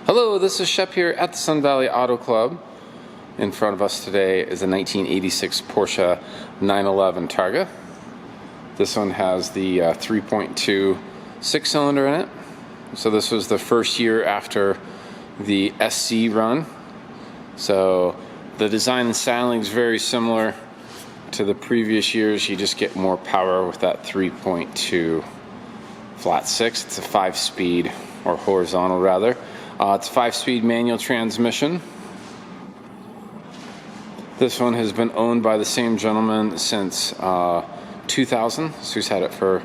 Hello, this is Shep here at the Sun Valley Auto Club. In front of us today is a 1986 Porsche 911 Targa. This one has the 3.2 six-cylinder in it. So this was the first year after the SC run. So the design and styling is very similar to the previous years. You just get more power with that 3.2 flat six. It's a 5-speed, or horizontal rather. It's a 5-speed manual transmission. This one has been owned by the same gentleman since 2000, so he's had it for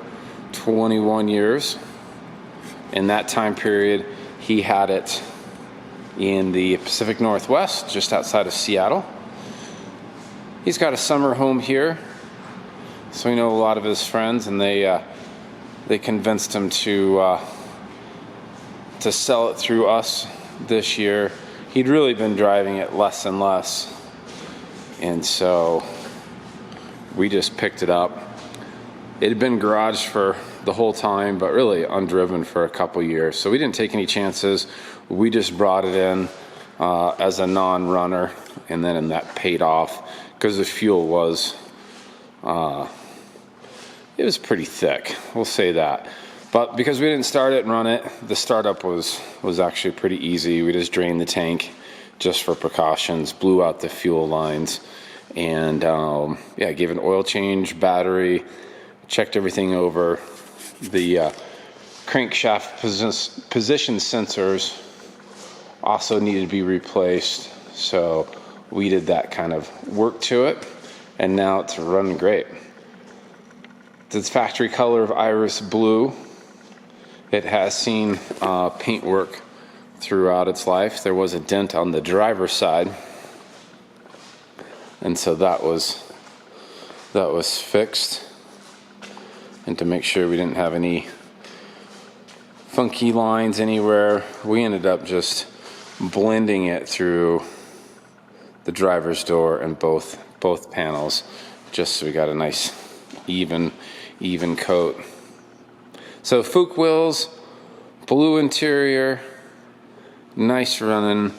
21 years. In that time period, he had it in the Pacific Northwest, just outside of Seattle. He's got a summer home here, so we know a lot of his friends, and they convinced him to sell it through us this year. He'd really been driving it less and less, and so we just picked it up. It had been garaged for the whole time, but really undriven for a couple years, so we didn't take any chances. We just brought it in as a non-runner, and then that paid off because the fuel was it was pretty thick, we'll say that. But because we didn't start it and run it, the startup was actually pretty easy. We just drained the tank just for precautions, blew out the fuel lines, and gave an oil change, battery, checked everything over. The crankshaft position sensors also needed to be replaced, so we did that kind of work to it, and now it's running great. It's factory color of iris blue. It has seen paint work throughout its life. There was a dent on the driver's side, and so that was fixed. And to make sure we didn't have any funky lines anywhere, we ended up just blending it through the driver's door and both panels, just so we got a nice even coat. So Fuchs wheels, blue interior, nice running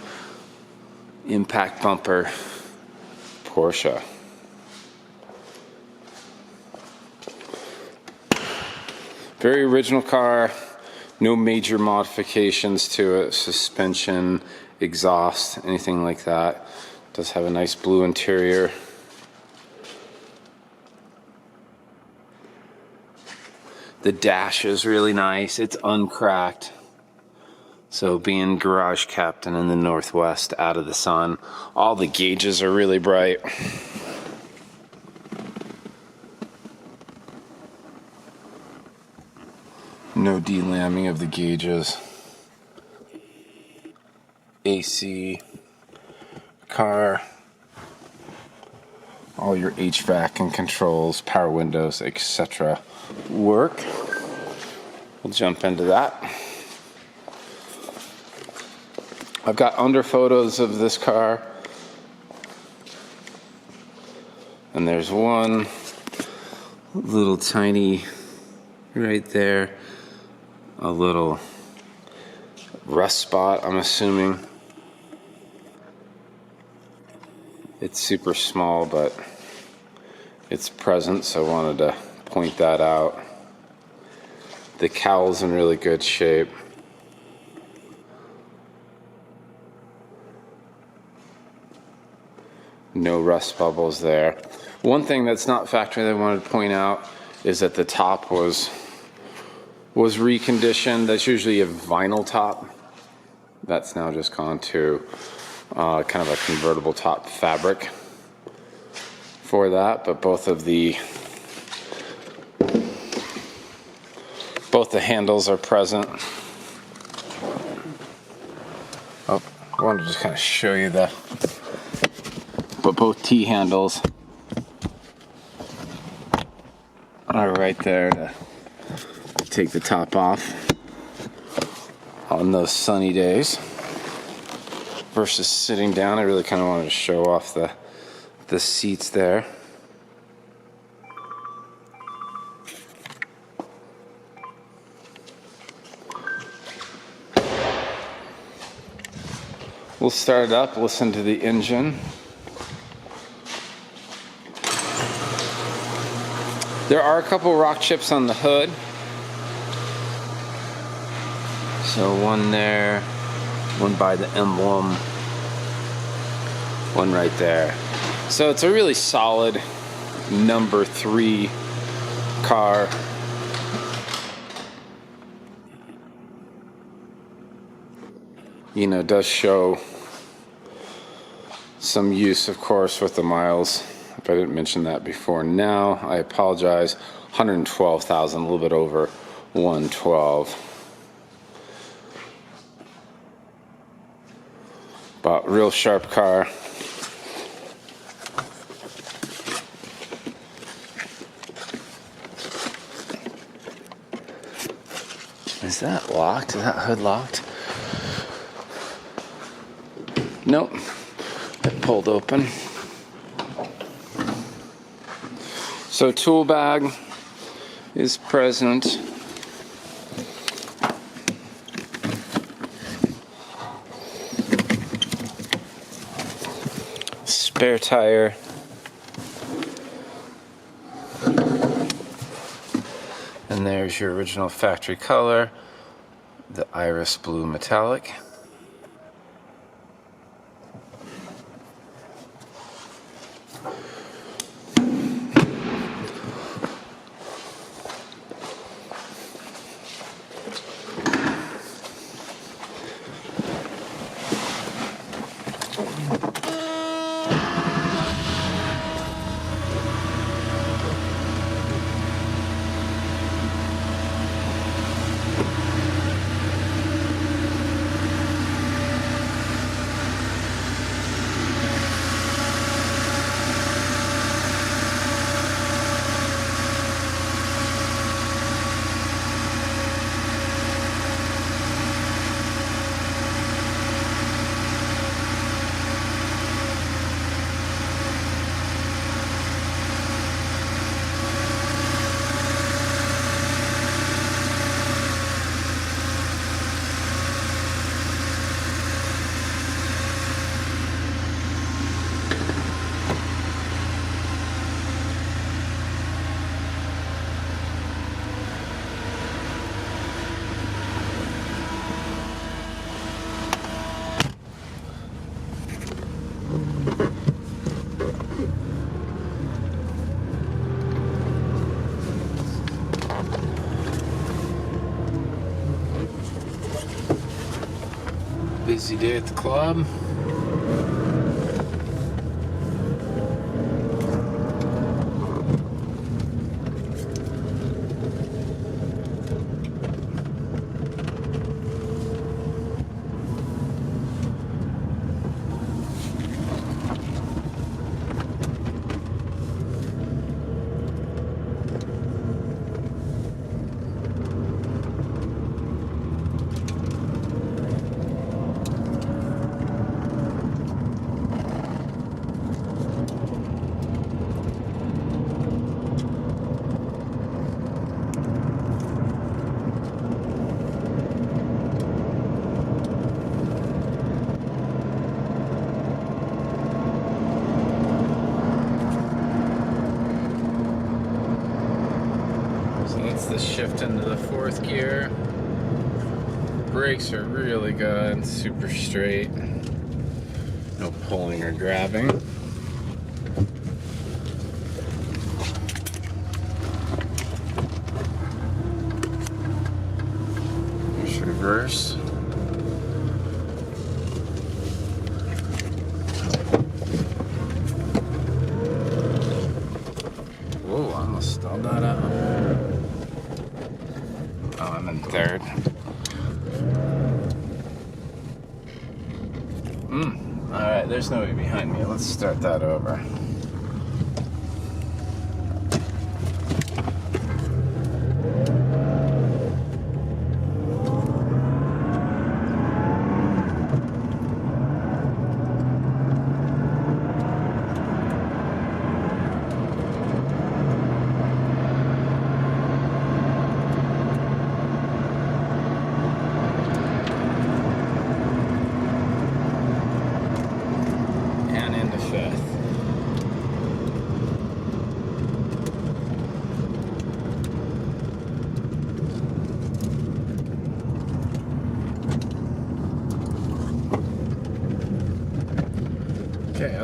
impact bumper Porsche. Very original car, no major modifications to it, suspension, exhaust, anything like that. Does have a nice blue interior. The dash is really nice. It's uncracked. So being garage captain in the Northwest, out of the sun, all the gauges are really bright. No delamming of the gauges. AC, car, all your HVAC and controls, power windows, etc. work. We'll jump into that. I've got under photos of this car, and there's one little tiny right there, a little rust spot, I'm assuming. It's super small, but it's present, so I wanted to point that out. The cowl's in really good shape. No rust bubbles there. One thing that's not factory that I wanted to point out is that the top was reconditioned. That's usually a vinyl top. That's now just gone to kind of a convertible top fabric for that, but both the handles are present. Oh, I wanted to just kind of show you but both T handles are right there to take the top off on those sunny days versus sitting down. I really kind of wanted to show off the seats there. We'll start it up, listen to the engine. There are a couple rock chips on the hood. So one there, one by the emblem, one right there. So it's a really solid number 3 car. You know, does show some use, of course, with the miles. If I didn't mention that before now, I apologize. 112,000, a little bit over 112. But real sharp car. Is that locked? Is that hood locked? Nope. It pulled open. So tool bag is present. Spare tire. And there's your original factory color, the iris blue metallic. Busy day at the club. The shift into the 4th gear. Brakes are really good, super straight. No pulling or grabbing. Here's reverse. Whoa, I almost stalled that out. Oh, I'm in 3rd. Alright, there's nobody behind me. Let's start that over.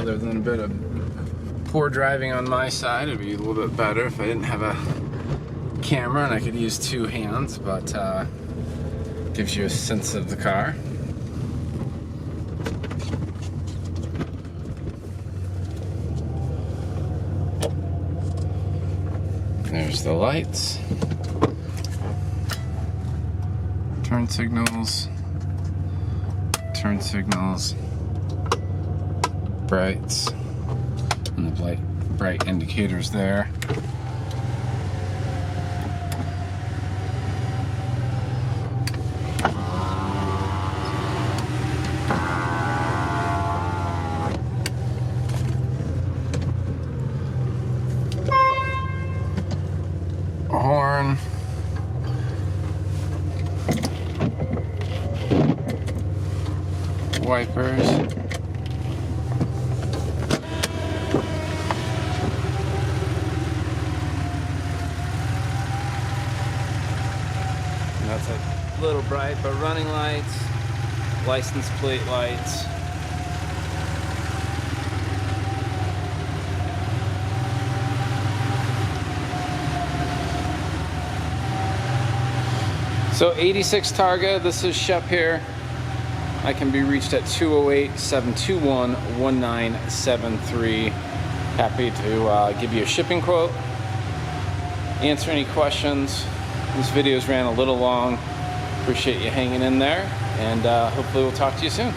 other than a bit of poor driving on my side. It'd be a little bit better if I didn't have a camera and I could use two hands, but gives you a sense of the car. There's the lights, turn signals, brights, and the bright indicators there. Horn. Wipers. And that's a little bright, but running lights, license plate lights. So 86 Targa, this is Shep here. I can be reached at 208-721-1973. Happy to give you a shipping quote, answer any questions. This video's ran a little long. Appreciate you hanging in there, and hopefully we'll talk to you soon.